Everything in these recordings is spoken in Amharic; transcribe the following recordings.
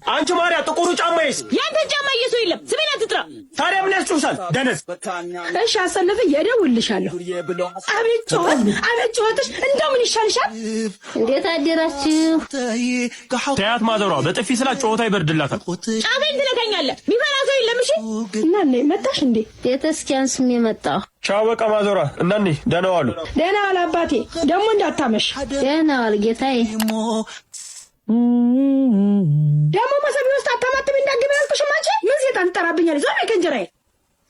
አንቺ ማርያ ጥቁሩ ጫማዬስ? ያንተ ጫማ እየሰው የለም። ስሜን አትጥራ። ታዲያ ምን ያስጮሻል? ደነስ። እሺ አሰለፈ እደውልልሻለሁ። አቤት ጩኸትሽ እንደው ምን ይሻልሻል? እንዴት አደራችሁ? ተያት ማዘሯ በጥፊ ስላት ጮታ ይበርድላታል። ጫፌን ትነካኛለህ። ሚፈራ ሰው የለም። እሺ እናኔ መጣሽ እንዴ? ቤተክርስቲያን ስም የመጣው ቻው በቃ ማዘሯ። እናኔ ደህና ዋሉ። ደህና ዋል አባቴ። ደግሞ እንዳታመሽ። ደህና ዋል ጌታዬ። ደግሞ መሰቢ ውስጥ አታማትም እንዳገበ ያልኩሽም አንቺ ምን ሴጣን ትጠራብኛለሽ? ዞር በይ ከእንጀራዬ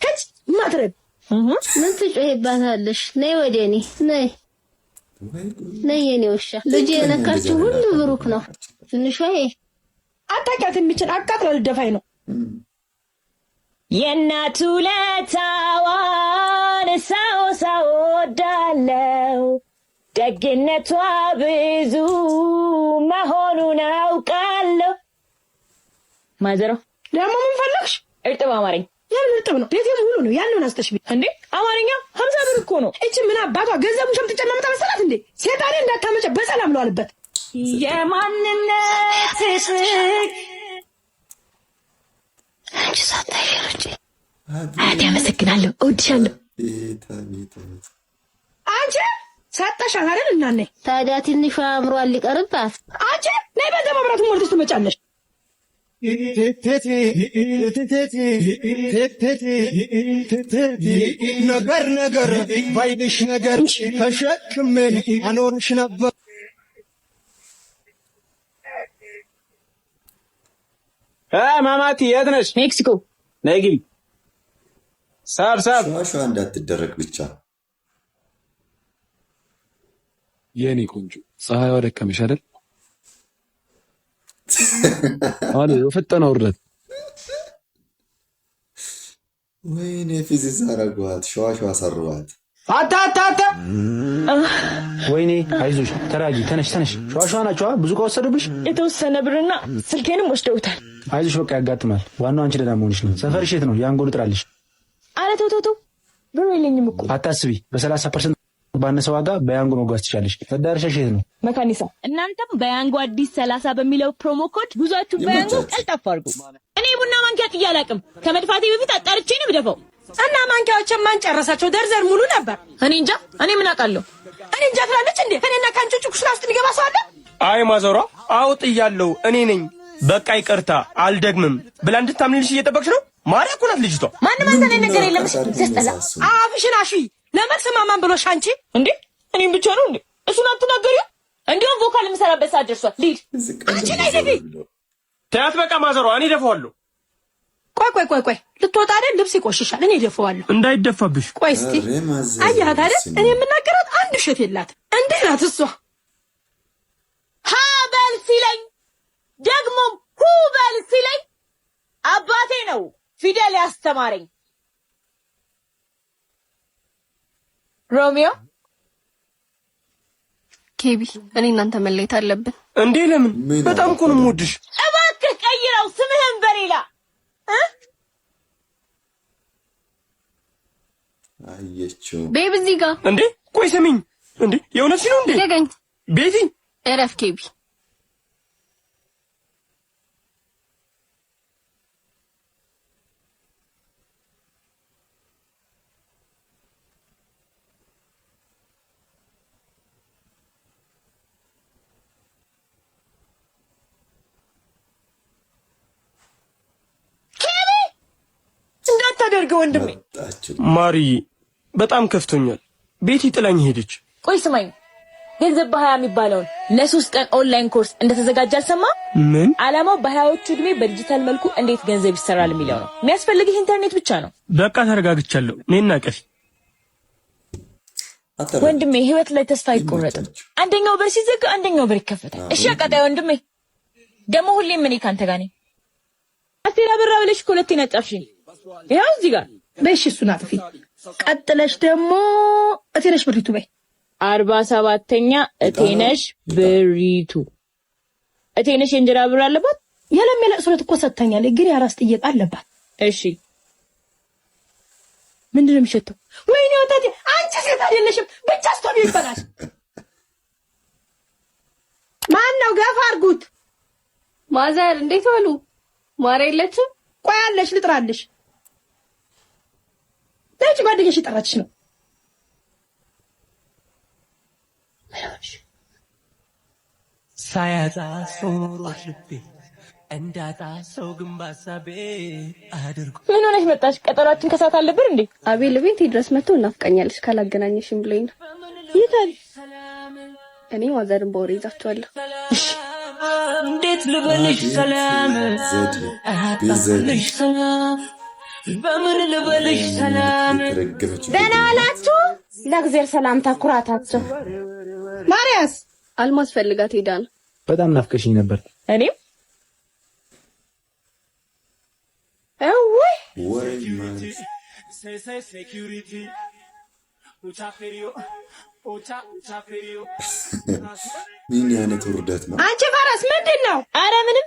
ሂጅ። ማትረብ ምን ትጮህባታለሽ? ነይ ወደ እኔ ነይ ነይ የኔ ውሻ። ልጄ የነካችው ሁሉ ብሩክ ነው። ትንሿ አታውቂያት የሚችል አቃጥላ ልደፋኝ ነው። የእናቱ ለታዋን ሳው ወዳለው ደግነቷ ብዙ መሆኑን አውቃለሁ። ማዘሮ ደግሞ ምን ፈለግሽ? እርጥብ አማረኝ። የምን እርጥብ ነው? ቤቴ ሙሉ ነው። ያንን አስተሽ እንዴ አማርኛ 50 ብር እኮ ነው። እቺ ምን አባቷ ገንዘቡ ሸምጥጨመመጣ መሰላት እንዴ? ሴጣኔ እንዳታመጨ በሰላም ነው አለበት። የማንነት ስቅ አንቺ ሳታይሮጭ አዲ አመሰግናለሁ። እወድሻለሁ። አንቺ ሰጠሻት አይደል እናኔ? ታዲያ ትንሿ አእምሯን ሊቀርባት አንቺ ነይ በዛ መብራቱ ሞልተሽ ትመጫለሽ። ነገር ባይልሽ ነገር ተሸክሜ አኖርሽ ነበር። ማማቲ የት ነሽ? ሜክሲኮ። ነይ ግቢ። ሳብ ሸዋ እንዳትደረግ ብቻ። የኔ ቆንጆ ፀሐይዋ ደከመሽ አይደል? አለ ፈጠና ወርደት። ወይኔ ፊዚክስ አረጋት። ሸዋ ሰሯት። አታ ወይኔ አይዞሽ፣ ተራጂ። ተነሽ። ሸዋ ናቸው። ብዙ ከወሰዱብሽ የተወሰነ ብርና ስልኬንም ወስደውታል። አይዞሽ፣ በቃ ያጋጥማል። ዋናው አንቺ ደህና መሆንሽ ነው። ሰፈርሽ የት ነው? ያንጎ ልጥራልሽ። አረ ተው ብሩ የለኝም እኮ። አታስቢ፣ በ30% ባነሰ ዋጋ በያንጎ መጓዝ ትችላለሽ። መዳረሻሽ የት ነው? መካኒሳ። እናንተም በያንጎ አዲስ 30 በሚለው ፕሮሞ ኮድ ጉዟችሁ በያንጎ ቀልጣፋ አድርጉ። እኔ ቡና ማንኪያ ጥያላቅም ከመድፋቴ በፊት አጣርቼ ነው ብደፈው እና ማንኪያዎችን ማን ጨረሳቸው? ደርዘር ሙሉ ነበር። እኔ እንጃ። እኔ ምን አውቃለሁ? እኔ እንጃ ትላለች እንዴ? እኔና ካንቺ ኩሽና ውስጥ የሚገባ ሰው አለ? አይ ማዘሯ አውጥ እያለው እኔ ነኝ። በቃ ይቅርታ አልደግምም ብላ እንድታምንልሽ እየጠበቅሽ ነው። ማርያ እኮ ናት ልጅቷ። ማንም አንተ ላይ ነገር የለም። ሲስተላ አፍሽን አሺ ለመልስ ማማን ብሎሽ አንቺ እንዴ? እኔም ብቻ ነው እንዴ? እሱን አትናገሪው። እንዲያውም ቮካል የምሰራበት ሰዓት ደርሷል። ሊድ አንቺ ላይ ደፊ ተያት። በቃ ማዘሯ እኔ ደፋዋለሁ። ቆይ ልትወጣ አይደል? ልብስ ይቆሽሻል። እኔ ደፋዋለሁ። እንዳይደፋብሽ። ቆይ እስቲ አያት አይደል? እኔ የምናገራት አንድ ውሸት የላት። እንዴ ናት እሷ። ሀበል ሲለኝ ደግሞ ሁበል ሲለኝ አባቴ ነው ፊደል ያስተማረኝ። ሮሚዮ ኬቢ፣ እኔ እናንተ መለየት አለብን እንዴ? ለምን? በጣም እኮ ነው የምወድሽ። እባክህ ቀይረው ስምህን በሌላ አየችው። ቤብ እዚህ ጋር እንዴ? ቆይ ስሚኝ እንዴ፣ የእውነትሽ ነው እንዴ? ደገኝ ቤቲ እረፍ ኬቢ። እንዳታደርገው ወንድሜ። ማሪ በጣም ከፍቶኛል። ቤቲ ጥላኝ ሄደች። ቆይ ስማኝ፣ ገንዘብ በ20 የሚባለውን ለ3 ቀን ኦንላይን ኮርስ እንደተዘጋጀ አልሰማ? ምን? ዓላማው በ20ዎቹ እድሜ በዲጂታል መልኩ እንዴት ገንዘብ ይሰራል የሚለው ነው። የሚያስፈልግህ ኢንተርኔት ብቻ ነው። በቃ ተረጋግቻለሁ። እኔና ቀፊ ወንድሜ፣ ህይወት ላይ ተስፋ አይቆረጥም። አንደኛው በር ሲዘጋ አንደኛው በር ይከፈታል። እሺ አቃጣይ ወንድሜ፣ ደግሞ ሁሌም እኔ ካንተ ጋር ነኝ። አስቴር አበራ ብለሽ ሁለቴ ነጣፍሽኝ። ያው እዚህ ጋር በእሺ እሱን አጥፊ። ቀጥለሽ ደግሞ እቴነሽ ብሪቱ በይ። 47ኛ እቴነሽ ብሪቱ። እቴነሽ የእንጀራ ብር አለባት። የለም የለቅሶለት እኮ ሰጥታኛለች፣ ግን ያራስ ጥየቃ አለባት። እሺ ምንድነው የሚሸተው? ወይኔ ወጣቴ፣ አንቺ ሴት አይደለሽም። ብቻ ስቶብ ይበላሽ። ማን ነው? ገፋ አድርጉት። ማዘር እንዴት ዋሉ? ማር የለችም? ቆይ አለሽ፣ ልጥራልሽ። ለጭ ጓደኛሽ የጠራችሽ ነው። ሳያጣ ሰው ኖሯት ልቤ እንዳጣ ሰው ግን ባሳቤ አድርጎ ምን ሆነሽ መጣሽ? ቀጠሯችን ከሰዓት አለብን እንዴ? አቤል ቤት ድረስ መጥቶ እናፍቀኛለሽ ካላገናኘሽም ብሎኝ ነው። ይታል እኔ ማዘርን በወሬ ይዛቸዋለሁ። እንዴት ልበልሽ ሰላም አታልሽ ሰላም በምን ልበልሽ ሰላም ደህና ዋላችሁ። ለእግዚአብሔር ሰላምታ ኩራታቸው። ማርያስ አልማዝ ፈልጋት ሄዳ ነው። በጣም ናፍቀሽኝ ነበር። እኔም ምን አይነት ውርደት ነው? አንቺ ፈረስ ምንድን ነው? አረ ምንም።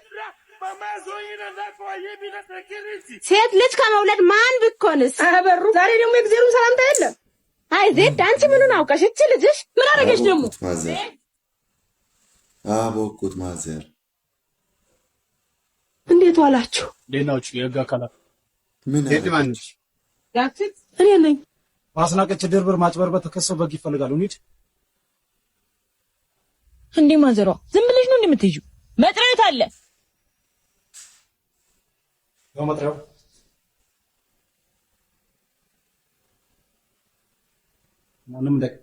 ሴት ልጅ ከመውለድ ማን ብኮንስ? አበሩ ዛሬ ደግሞ የእግዚአብሔርን ሰላምታ የለም። አይ ዜድ አንቺ ምኑን አውቀሽ? እቺ ልጅሽ ምን አደረገች ደግሞ? ማዘር አቦኩት ማዘር እንዴት ዋላችሁ? ሌናዎች የህግ አካላት ምን ማንሽ እኔ ነኝ። ማስናቀች ድርብር ማጭበርበር ተከሰው በግ ይፈልጋሉ። እንዴ እንዴ ማዘሯ ዝም ብለሽ ነው እንደምትይዩ? መጥራት አለ ነው መጥራው ማንም ደግ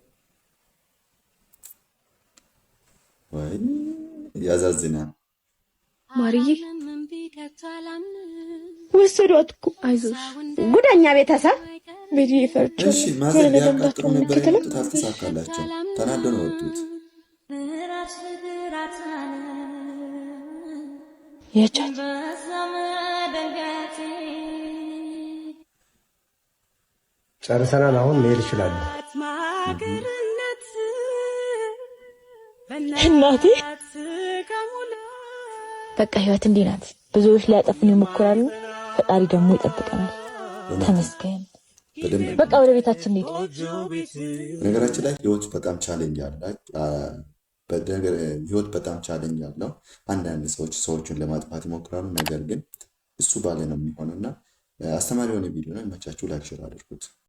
ወይ ያዛዝናል። ማርዬ ወሰዷት እኮ። አይዞሽ ጉደኛ ቤተሰብ ቤት ይፈርጭ። እሺ ማዘር ሊያቃጥሩ ነበር የመጡት፣ አልተሳካላቸው። ተናደው ነው ወጡት። የቻች ጨርሰናል። አሁን መሄድ ይችላሉ። እናቴ በቃ ህይወት እንዲህ ናት። ብዙዎች ሊያጠፉን ይሞክራሉ፣ ፈጣሪ ደግሞ ይጠብቀናል። ተመስገን። በቃ ወደ ቤታችን እንሂድ። ነገራችን ላይ ህይወት በጣም ቻሌንጅ አላት። ህይወት በጣም ቻሌንጅ አለው። አንዳንድ ሰዎችን ለማጥፋት ይሞክራሉ። ነገር ግን እሱ ባለ ነው የሚሆነውና አስተማሪ የሆነ ቪዲዮ ነው። መቻችሁ ላይክ ሼር አድርጉት።